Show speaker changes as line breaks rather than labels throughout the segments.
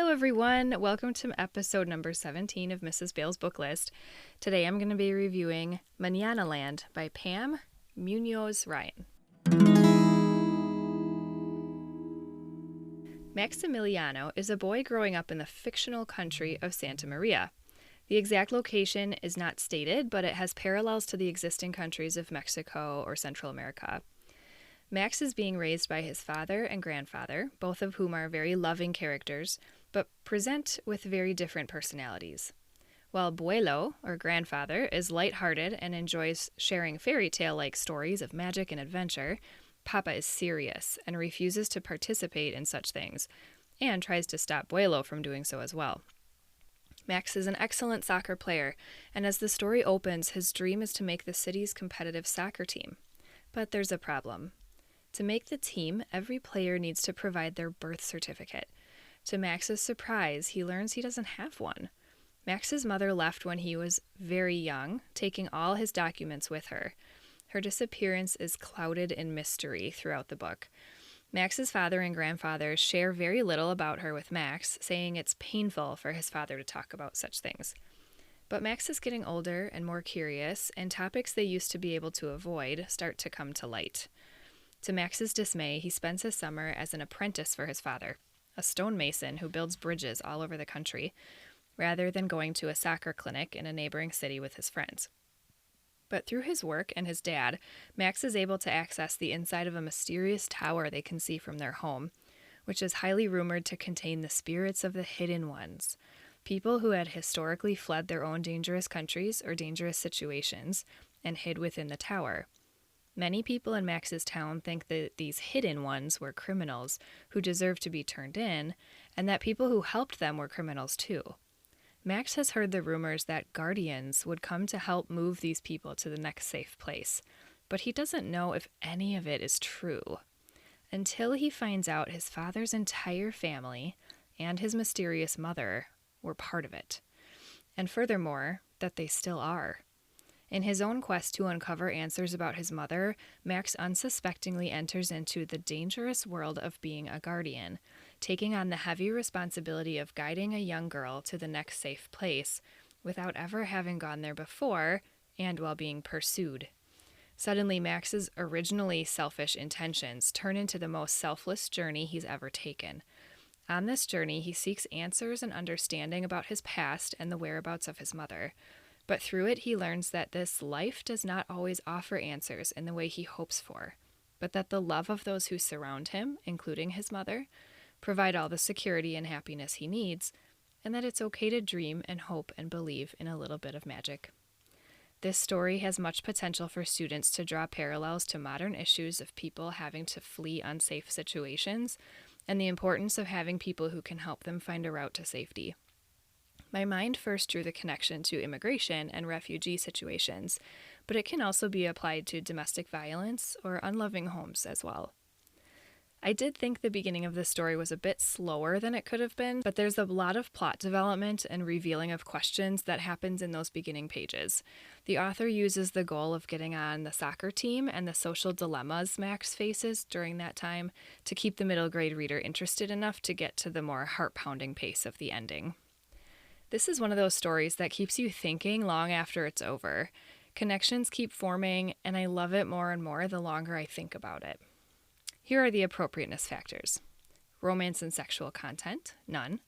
Hello everyone, welcome to episode number 17 of Mrs. Bale's book list. Today I'm going to be reviewing Mananaland by Pam Munoz Ryan. Maximiliano is a boy growing up in the fictional country of Santa Maria. The exact location is not stated, but it has parallels to the existing countries of Mexico or Central America. Max is being raised by his father and grandfather, both of whom are very loving characters, but present with very different personalities. While Abuelo, or grandfather, is lighthearted and enjoys sharing fairy tale-like stories of magic and adventure, Papa is serious and refuses to participate in such things, and tries to stop Abuelo from doing so as well. Max is an excellent soccer player, and as the story opens, his dream is to make the city's competitive soccer team. But there's a problem. To make the team, every player needs to provide their birth certificate. To Max's surprise, he learns he doesn't have one. Max's mother left when he was very young, taking all his documents with her. Her disappearance is clouded in mystery throughout the book. Max's father and grandfather share very little about her with Max, saying it's painful for his father to talk about such things. But Max is getting older and more curious, and topics they used to be able to avoid start to come to light. To Max's dismay, he spends his summer as an apprentice for his father, a stonemason who builds bridges all over the country, rather than going to a soccer clinic in a neighboring city with his friends. But through his work and his dad, Max is able to access the inside of a mysterious tower they can see from their home, which is highly rumored to contain the spirits of the hidden ones, people who had historically fled their own dangerous countries or dangerous situations and hid within the tower. Many people in Max's town think that these hidden ones were criminals who deserved to be turned in, and that people who helped them were criminals too. Max has heard the rumors that guardians would come to help move these people to the next safe place, but he doesn't know if any of it is true, until he finds out his father's entire family and his mysterious mother were part of it, and furthermore, that they still are. In his own quest to uncover answers about his mother, Max unsuspectingly enters into the dangerous world of being a guardian, taking on the heavy responsibility of guiding a young girl to the next safe place without ever having gone there before and while being pursued. Suddenly, Max's originally selfish intentions turn into the most selfless journey he's ever taken. On this journey, he seeks answers and understanding about his past and the whereabouts of his mother. But through it, he learns that this life does not always offer answers in the way he hopes for, but that the love of those who surround him, including his mother, provide all the security and happiness he needs, and that it's okay to dream and hope and believe in a little bit of magic. This story has much potential for students to draw parallels to modern issues of people having to flee unsafe situations and the importance of having people who can help them find a route to safety. My mind first drew the connection to immigration and refugee situations, but it can also be applied to domestic violence or unloving homes as well. I did think the beginning of the story was a bit slower than it could have been, but there's a lot of plot development and revealing of questions that happens in those beginning pages. The author uses the goal of getting on the soccer team and the social dilemmas Max faces during that time to keep the middle grade reader interested enough to get to the more heart-pounding pace of the ending. This is one of those stories that keeps you thinking long after it's over. Connections keep forming, and I love it more and more the longer I think about it. Here are the appropriateness factors. Romance and sexual content, none.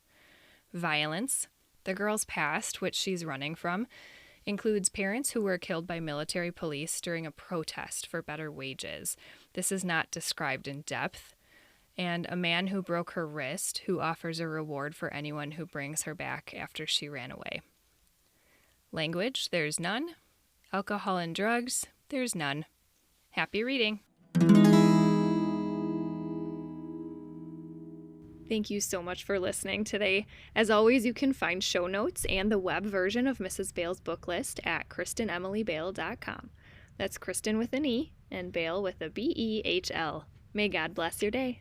Violence. The girl's past, which she's running from, includes parents who were killed by military police during a protest for better wages. This is not described in depth. And a man who broke her wrist, who offers a reward for anyone who brings her back after she ran away. Language, there's none. Alcohol and drugs, there's none. Happy reading! Thank you so much for listening today. As always, you can find show notes and the web version of Mrs. Bale's book list at KristenEmilyBale.com. That's Kristen with an E and Bale with a B-E-H-L. May God bless your day.